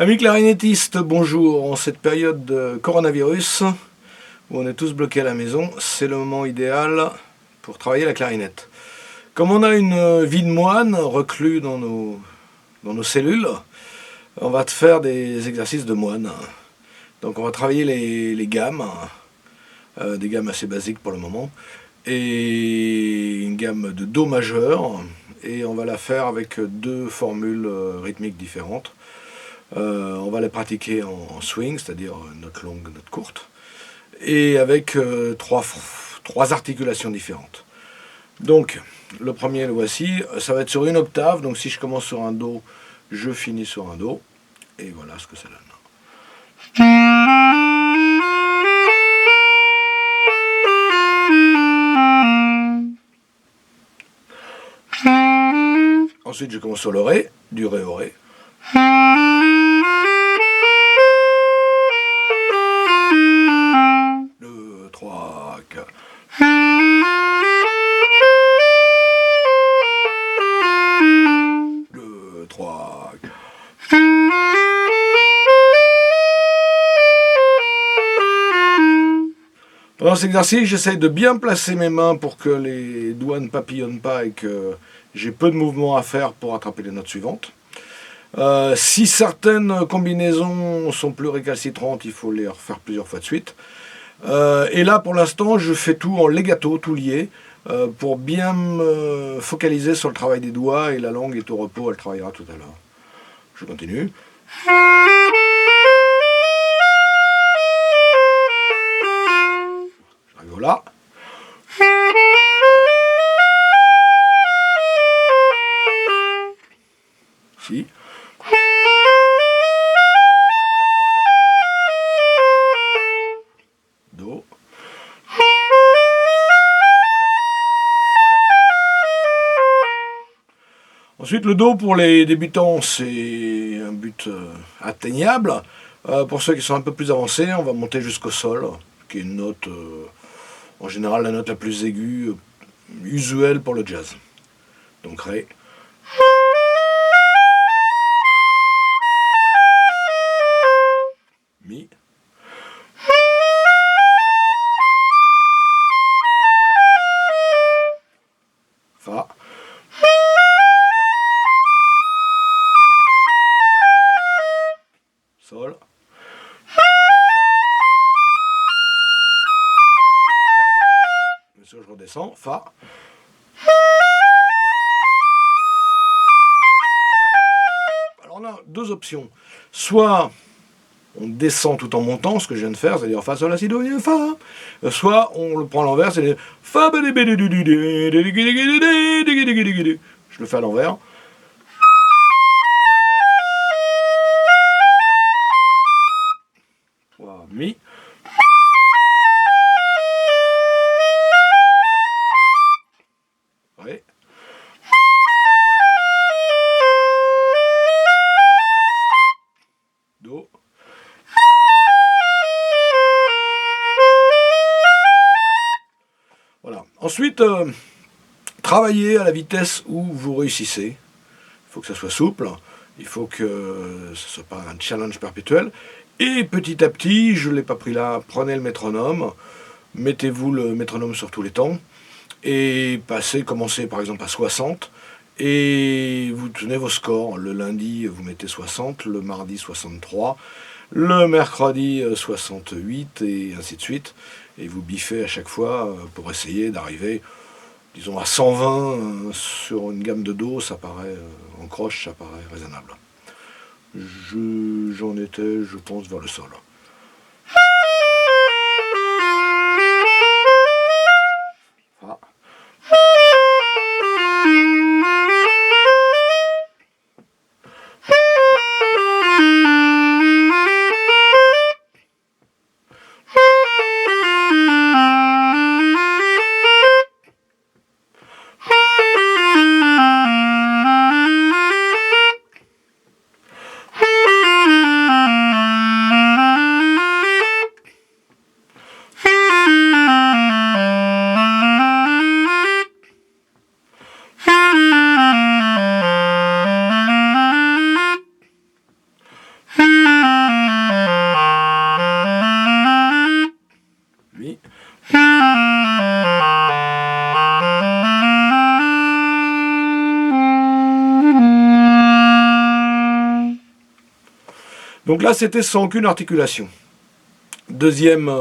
Amis clarinettistes, bonjour. En cette période de coronavirus, où on est tous bloqués à la maison, c'est le moment idéal pour travailler la clarinette. Comme on a une vie de moine reclus dans nos cellules, on va te faire des exercices de moine. Donc on va travailler les gammes, des gammes assez basiques pour le moment, et une gamme de Do majeur, et on va la faire avec deux formules rythmiques différentes. On va les pratiquer en swing, c'est-à-dire note longue, note courte, et avec trois articulations différentes. Donc, le premier, le voici, ça va être sur une octave, donc si je commence sur un Do, je finis sur un Do, et voilà ce que ça donne. Ensuite, je commence sur le Ré, du Ré au Ré. Deux, trois, quatre. Deux, trois, quatre. Pendant cet exercice, j'essaye de bien placer mes mains pour que les doigts ne papillonnent pas et que j'ai peu de mouvements à faire pour attraper les notes suivantes. Si certaines combinaisons sont plus récalcitrantes, il faut les refaire plusieurs fois de suite. Et là, pour l'instant, je fais tout en legato, tout lié, pour bien me focaliser sur le travail des doigts, et la langue est au repos, elle travaillera tout à l'heure. Je continue. J'arrive là. Si. Do. Ensuite, le Do pour les débutants, c'est un but atteignable. Pour ceux qui sont un peu plus avancés, on va monter jusqu'au Sol, qui est une note, en général, la note la plus aiguë, usuelle pour le jazz. Donc Ré. Mi. Fa. Sol. Bien sûr, je redescends. Fa. Alors on a deux options. Soit on descend tout en montant, ce que je viens de faire, c'est-à-dire Fa, Sol, La, Si, Do, Fa. Soit on le prend à l'envers, c'est-à-dire Fa, je le fais à l'envers. Mi. Ré. Do. Voilà. Ensuite, travaillez à la vitesse où vous réussissez. Il faut que ça soit souple. Il faut que ce ne soit pas un challenge perpétuel. Et petit à petit, je ne l'ai pas pris là, prenez le métronome, mettez-vous le métronome sur tous les temps, et commencez par exemple à 60, et vous tenez vos scores. Le lundi, vous mettez 60, le mardi 63, le mercredi 68, et ainsi de suite. Et vous biffez à chaque fois pour essayer d'arriver, disons, à 120 sur une gamme de Do, ça paraît, en croche, ça paraît raisonnable. J'en étais, je pense, vers le Sol. Fa. Donc là, c'était sans aucune articulation. Deuxième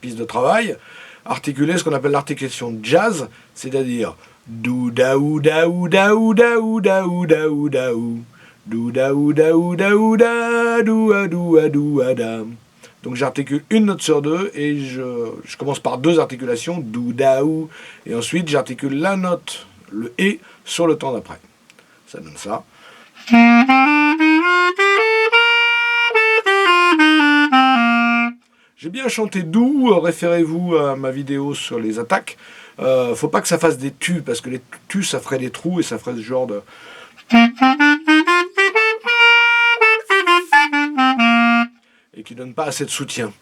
piste de travail, articuler ce qu'on appelle l'articulation jazz, c'est-à-dire dou daou daou daou daou daou daou daou dou daou daou daou da dou a dou a dou a da. Donc j'articule une note sur deux et je commence par deux articulations, dou daou, et ensuite j'articule la note, le et, sur le temps d'après. Ça donne ça. J'ai bien chanté doux, référez-vous à ma vidéo sur les attaques. Faut pas que ça fasse des tus, parce que les tus ça ferait des trous et ça ferait ce genre de... et qui donne pas assez de soutien.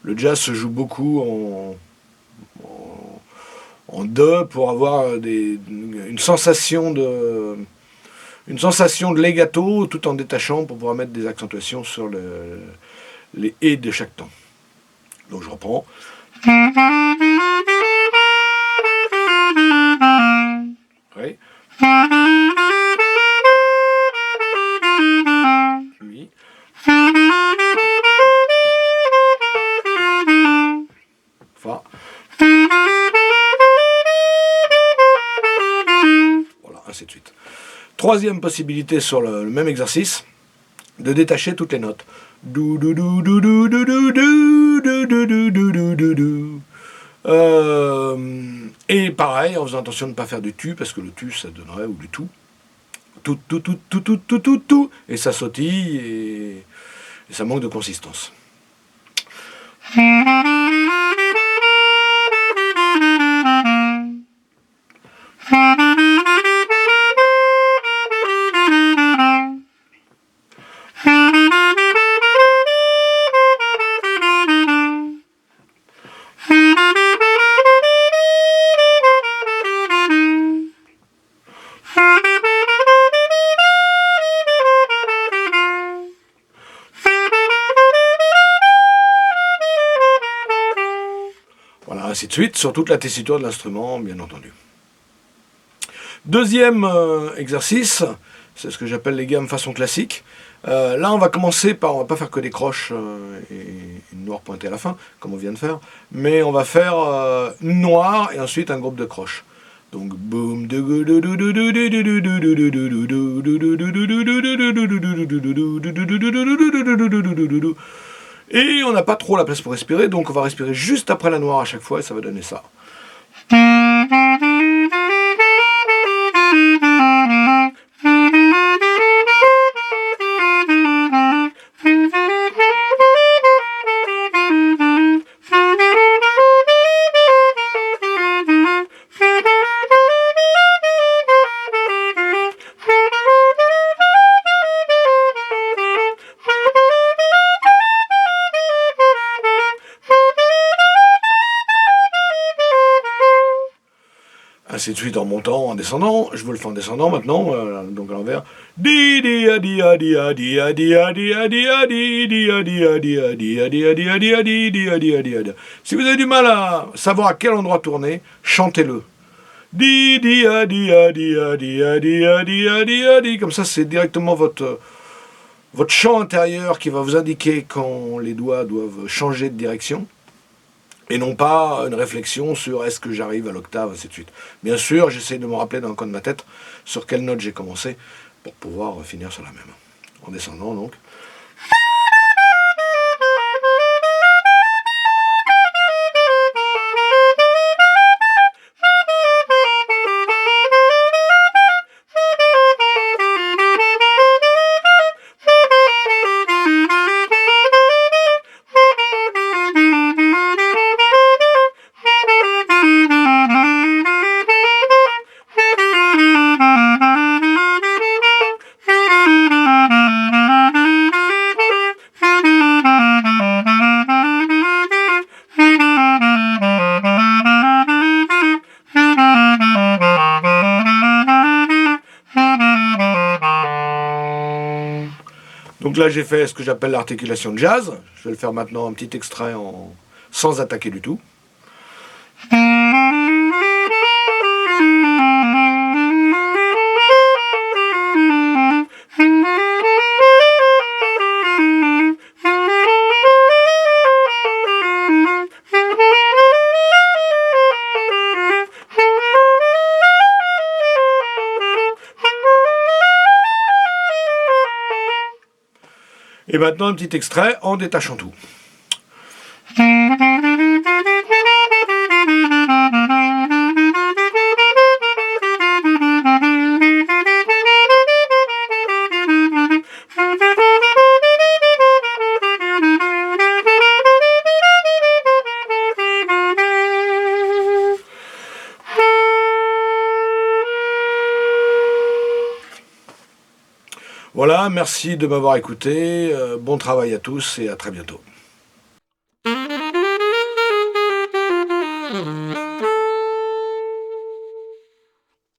Le jazz se joue beaucoup en do pour avoir une sensation de legato tout en détachant pour pouvoir mettre des accentuations sur les et de chaque temps. Donc je reprends. Oui. Mi. Fa. Voilà, ainsi de suite. Troisième possibilité sur le même exercice, de détacher toutes les notes. Do do do do do do do do do do do do do do. Et pareil, en faisant attention de ne pas faire du tu, parce que le tu ça donnerait, ou du tout. Tout, tout, tout, tout, tout, tout, tout, tout. Et ça sautille et ça manque de consistance. Voilà, ainsi de suite, sur toute la tessiture de l'instrument, bien entendu. Deuxième exercice, c'est ce que j'appelle les gammes façon classique. Là, on va commencer par, on va pas faire que des croches et une noire pointée à la fin, comme on vient de faire, mais on va faire une noire et ensuite un groupe de croches. Donc, boum, et on n'a pas trop la place pour respirer, donc on va respirer juste après la noire à chaque fois et ça va donner ça. Ainsi de suite en montant, en descendant. Je vous le fais en descendant maintenant, donc à l'envers. Si vous avez du mal à savoir à quel endroit tourner, chantez-le. Comme ça, c'est directement votre chant intérieur qui va vous indiquer quand les doigts doivent changer de direction. Et non pas une réflexion sur est-ce que j'arrive à l'octave, ainsi de suite. Bien sûr, j'essaie de me rappeler dans le coin de ma tête sur quelle note j'ai commencé pour pouvoir finir sur la même. En descendant donc. Donc là j'ai fait ce que j'appelle l'articulation de jazz. Je vais le faire maintenant un petit extrait sans attaquer du tout. Et maintenant un petit extrait en détachant tout. Voilà, merci de m'avoir écouté, bon travail à tous et à très bientôt.